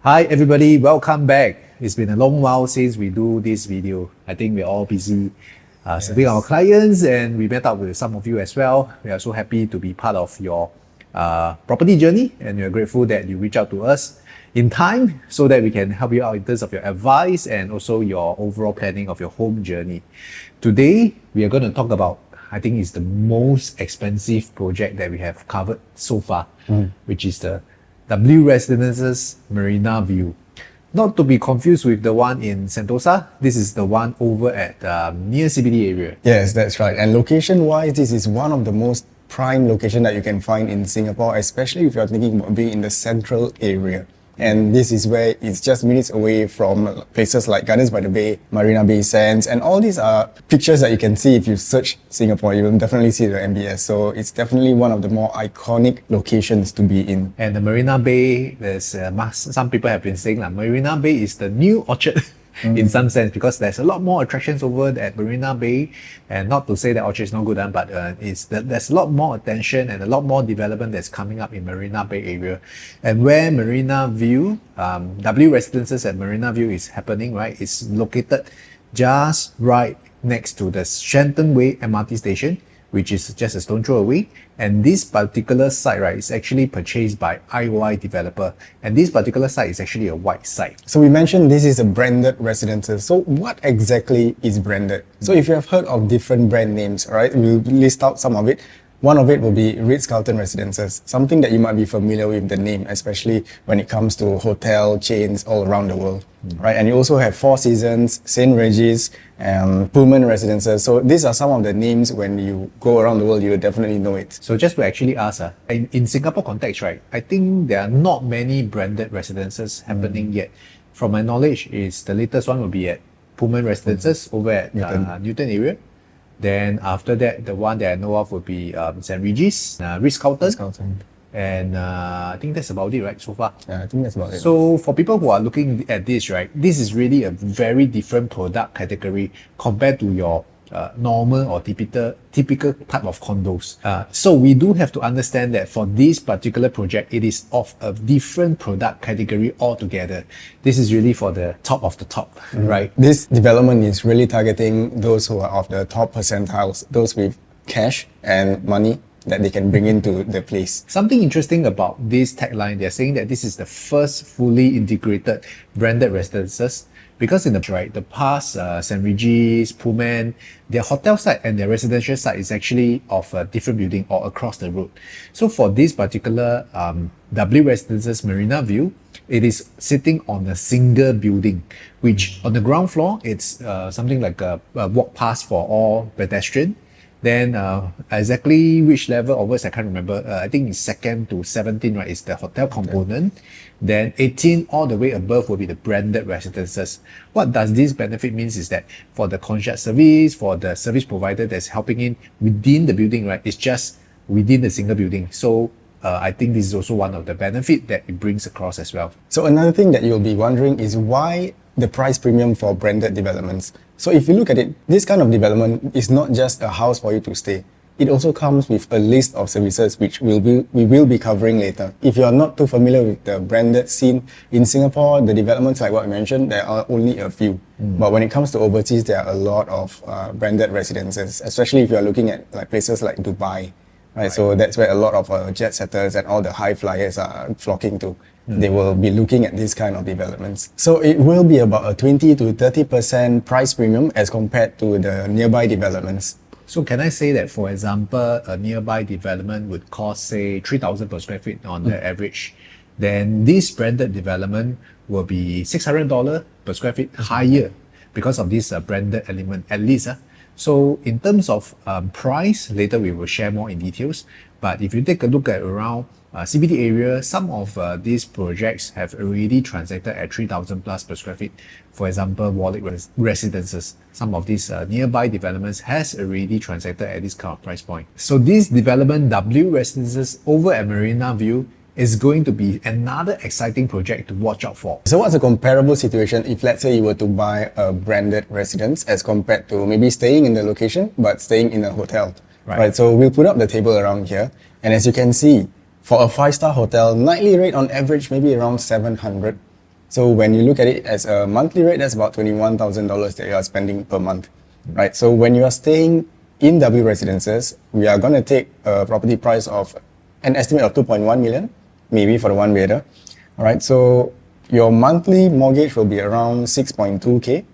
Hi everybody, welcome back. It's been a long while since we do this video. I think we're all busy serving our clients, and we met up with some of you as well. We are so happy to be part of your property journey, and we're grateful that you reach out to us in time so that we can help you out in terms of your advice and also your overall planning of your home journey. Today, we are going to talk about, I think it's the most expensive project that we have covered so far, which is the W Residences Marina View. Not to be confused with the one in Sentosa. This is the one over at near CBD area. Yes, that's right. And location-wise, this is one of the most prime location that you can find in Singapore, especially if you're thinking about being in the central area. And this is where it's just minutes away from places like Gardens by the Bay, Marina Bay Sands, and all these are pictures that you can see if you search Singapore. You will definitely see the MBS. So it's definitely one of the more iconic locations to be in. And the Marina Bay, there's some people have been saying Marina Bay is the new Orchard. In some sense, because there's a lot more attractions over at Marina Bay, and not to say that Orchard is not good, but there's a lot more attention and a lot more development that's coming up in Marina Bay area. And where Marina View, W Residences at Marina View is happening, right? It's located just right next to the Shenton Way MRT station, which is just a stone throw away. And this particular site, right, is actually purchased by IOI developer. And this particular site is actually a white site. So we mentioned this is a branded residences. So what exactly is branded? So if you have heard of different brand names, right, we'll list out some of it. One of it will be Ritz-Carlton Residences, something that you might be familiar with the name, especially when it comes to hotel chains all around the world, right? And you also have Four Seasons, St. Regis, Pullman Residences. So these are some of the names when you go around the world, you will definitely know it. So just to actually ask, in Singapore context, right, I think there are not many branded residences happening yet. From my knowledge, the latest one will be at Pullman Residences over at Newton area. Then after that, the one that I know of would be St. Regis, Ritz-Carlton. And I think that's about it, right, so far? Yeah, I think that's about it. So for people who are looking at this, right, this is really a very different product category compared to your normal or typical type of condos. So we do have to understand that for this particular project, it is of a different product category altogether. This is really for the top of the top, right? This development is really targeting those who are of the top percentiles, those with cash and money that they can bring into the place. Something interesting about this tagline, they're saying that this is the first fully integrated branded residences. Because in the past, St. Regis, Pullman, their hotel site and their residential site is actually of a different building or across the road. So for this particular W Residences Marina View, it is sitting on a single building, which on the ground floor, it's something like a walk pass for all pedestrian. Then exactly which level onwards, I can't remember. I think it's 2nd to 17, right, is the hotel component. Then 18 all the way above will be the branded residences. What does this benefit means is that for the concierge service, for the service provider that's helping in within the building, right, it's just within the single building. So I think this is also one of the benefit that it brings across as well. So another thing that you'll be wondering is why the price premium for branded developments. So if you look at it, this kind of development is not just a house for you to stay. It also comes with a list of services which we will be covering later. If you are not too familiar with the branded scene in Singapore, the developments like what I mentioned, there are only a few. But when it comes to overseas, there are a lot of branded residences, especially if you are looking at like places like Dubai. Right, so that's where a lot of jet setters and all the high flyers are flocking to. They will be looking at these kind of developments. So it will be about a 20 to 30% price premium as compared to the nearby developments. So can I say that, for example, a nearby development would cost, say, 3,000 per square feet on the average. Then this branded development will be $600 per square feet higher because of this branded element, at least. So in terms of price, later we will share more in details. But if you take a look at around CBD area, some of these projects have already transacted at 3,000 plus per square feet. For example, Warwick Residences, some of these nearby developments has already transacted at this kind of price point. So this development, W Residences over at Marina View, is going to be another exciting project to watch out for. So what's a comparable situation if, let's say, you were to buy a branded residence as compared to maybe staying in the location but staying in a hotel? Right. So we'll put up the table around here, and as you can see, for a 5-star hotel, nightly rate on average maybe around 700. So when you look at it as a monthly rate, that's about $21,000 that you are spending per month, right? So when you are staying in W residences, we are going to take a property price of an estimate of 2.1 million, maybe for the one bedder. All right, so your monthly mortgage will be around 6.2K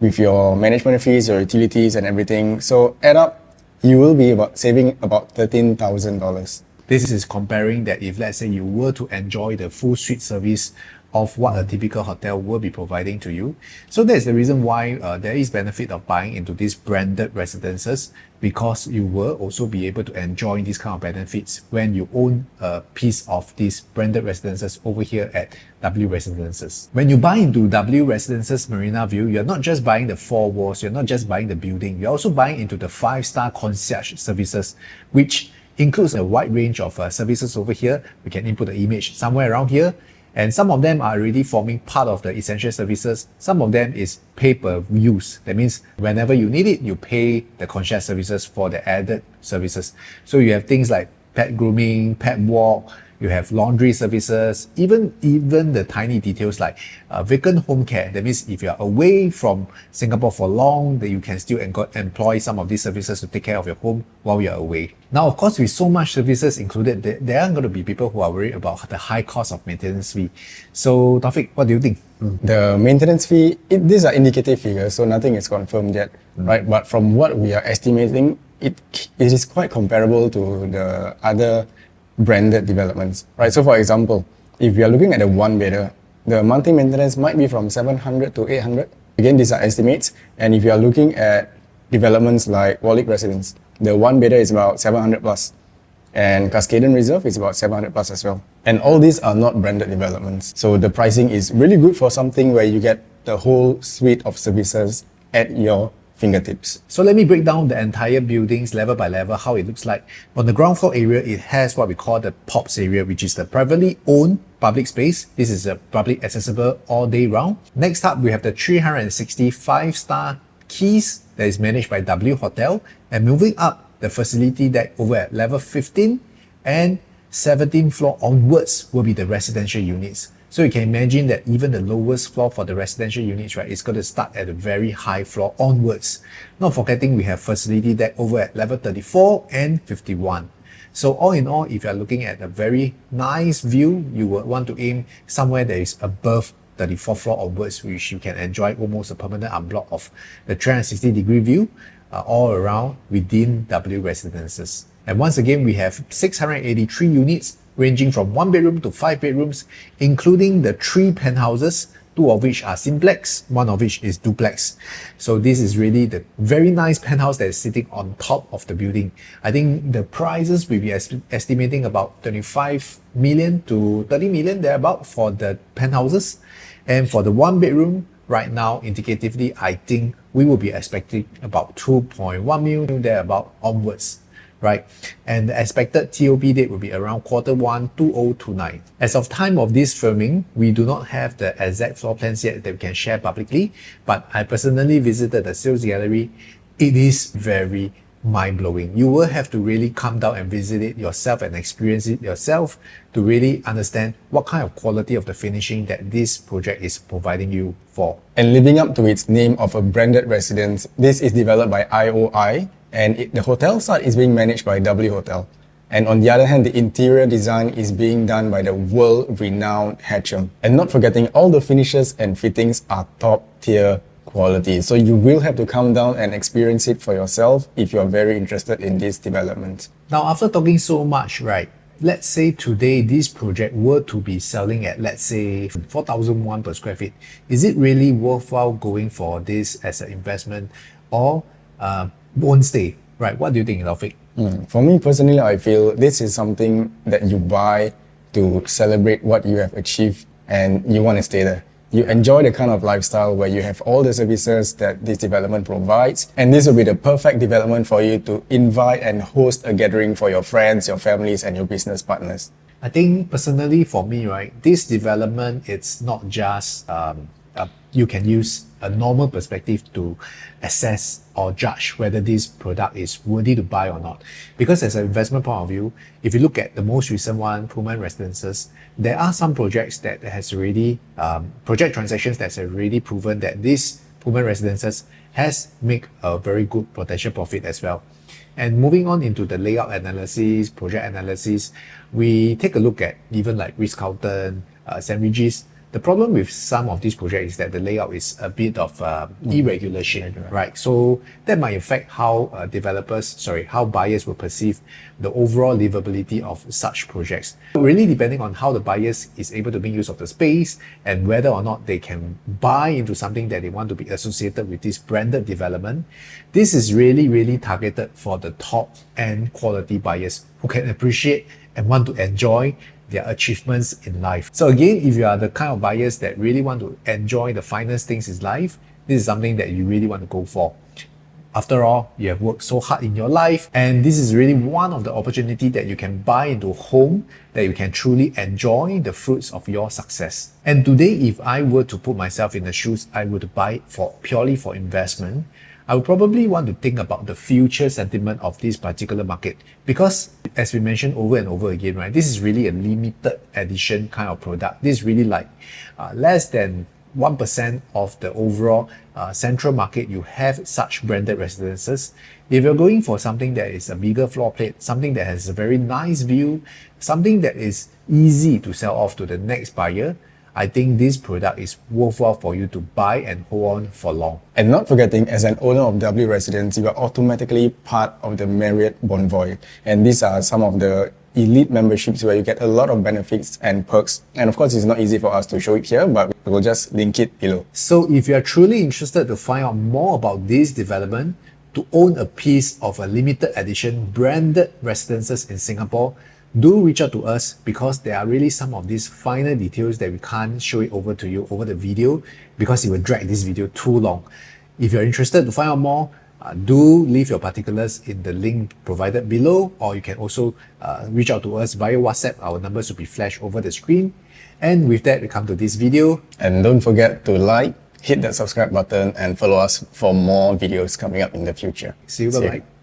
with your management fees, your utilities and everything. So add up, you will be saving about $13,000. This is comparing that if let's say you were to enjoy the full suite service of what a typical hotel will be providing to you. So that's the reason why there is benefit of buying into these branded residences, because you will also be able to enjoy these kind of benefits when you own a piece of these branded residences over here at W Residences. When you buy into W Residences Marina View, you're not just buying the four walls, you're not just buying the building, you're also buying into the 5-star concierge services, which includes a wide range of services over here. We can input the image somewhere around here, and some of them are already forming part of the essential services. Some of them is pay per use. That means whenever you need it, you pay the concierge services for the added services. So you have things like pet grooming, pet walk, you have laundry services, even the tiny details like vacant home care. That means if you're away from Singapore for long, that you can still employ some of these services to take care of your home while you're away. Now, of course, with so much services included, there are going to be people who are worried about the high cost of maintenance fee. So, Taufik, what do you think? The maintenance fee, these are indicative figures, so nothing is confirmed yet, right? But from what we are estimating, it is quite comparable to the other branded developments, right? So for example, if you are looking at a one bedder, the monthly maintenance might be from 700 to 800. Again, these are estimates. And if you are looking at developments like Warwick Residence, the one bedder is about 700 plus. And Cascaden Reserve is about 700 plus as well. And all these are not branded developments. So the pricing is really good for something where you get the whole suite of services at your fingertips. So let me break down the entire buildings level by level, how it looks like. On the ground floor area, it has what we call the POPs area, which is the privately owned public space. This is a public accessible all day round. Next up, we have the 365-star keys that is managed by W Hotel. And moving up, the facility deck over at level 15 and 17th floor onwards will be the residential units. So you can imagine that even the lowest floor for the residential units, right, is going to start at a very high floor onwards. Not forgetting we have facility deck over at level 34 and 51. So all in all, if you're looking at a very nice view, you would want to aim somewhere that is above 34th floor onwards, which you can enjoy almost a permanent unblock of the 360-degree view all around within W Residences. And once again, we have 683 units ranging from 1 bedroom to 5 bedrooms, including the 3 penthouses, 2 of which are simplex, 1 of which is duplex. So this is really the very nice penthouse that is sitting on top of the building. I think the prices will be estimating about 25 million to 30 million thereabout for the penthouses. And for the 1 bedroom, right now, indicatively, I think we will be expecting about 2.1 million thereabout onwards. Right, and the expected TOP date will be around Q1 2029. As of time of this filming, we do not have the exact floor plans yet that we can share publicly, but I personally visited the sales gallery. It is very mind-blowing. You will have to really come down and visit it yourself and experience it yourself to really understand what kind of quality of the finishing that this project is providing you for. And living up to its name of a branded residence, this is developed by IOI, and the hotel side is being managed by W Hotel. And on the other hand, the interior design is being done by the world-renowned Hatcham. And not forgetting, all the finishes and fittings are top-tier quality. So you will have to come down and experience it for yourself if you are very interested in this development. Now, after talking so much, right, let's say today this project were to be selling at, let's say, 4,001 per square feet. Is it really worthwhile going for this as an investment, or won't stay? Right, what do you think, Taufik? For me personally, I feel this is something that you buy to celebrate what you have achieved and you want to stay there. You enjoy the kind of lifestyle where you have all the services that this development provides, and this will be the perfect development for you to invite and host a gathering for your friends, your families and your business partners. I think personally for me, right, this development, it's not just a you can use a normal perspective to assess or judge whether this product is worthy to buy or not. Because as an investment point of view, if you look at the most recent one, Pullman Residences, there are some projects that has already, project transactions that's already proven that this Pullman Residences has made a very good potential profit as well. And moving on into the layout analysis, project analysis, we take a look at even like Ritz-Carlton, St. Regis. The problem with some of these projects is that the layout is a bit of irregulation, right? So that might affect how how buyers will perceive the overall livability of such projects. Really depending on how the buyers is able to make use of the space and whether or not they can buy into something that they want to be associated with this branded development. This is really targeted for the top end quality buyers who can appreciate and want to enjoy their achievements in life. So again, if you are the kind of buyers that really want to enjoy the finest things in life, this is something that you really want to go for. After all, you have worked so hard in your life, and this is really one of the opportunity that you can buy into a home that you can truly enjoy the fruits of your success. And today, if I were to put myself in the shoes, I would buy purely for investment. I would probably want to think about the future sentiment of this particular market, because as we mentioned over and over again, right, this is really a limited edition kind of product. This is really like less than 1% of the overall central market. You have such branded residences. If you're going for something that is a bigger floor plate, something that has a very nice view, something that is easy to sell off to the next buyer, I think this product is worthwhile for you to buy and hold on for long. And not forgetting, as an owner of W Residence, you are automatically part of the Marriott Bonvoy. And these are some of the elite memberships where you get a lot of benefits and perks. And of course, it's not easy for us to show it here, but we will just link it below. So if you are truly interested to find out more about this development, to own a piece of a limited edition branded residences in Singapore, do reach out to us, because there are really some of these finer details that we can't show it over to you over the video, because it will drag this video too long. If you're interested to find out more, do leave your particulars in the link provided below, or you can also reach out to us via WhatsApp. Our numbers will be flashed over the screen. And with that, we come to this video. And don't forget to like, hit that subscribe button, and follow us for more videos coming up in the future. See you, bye-bye.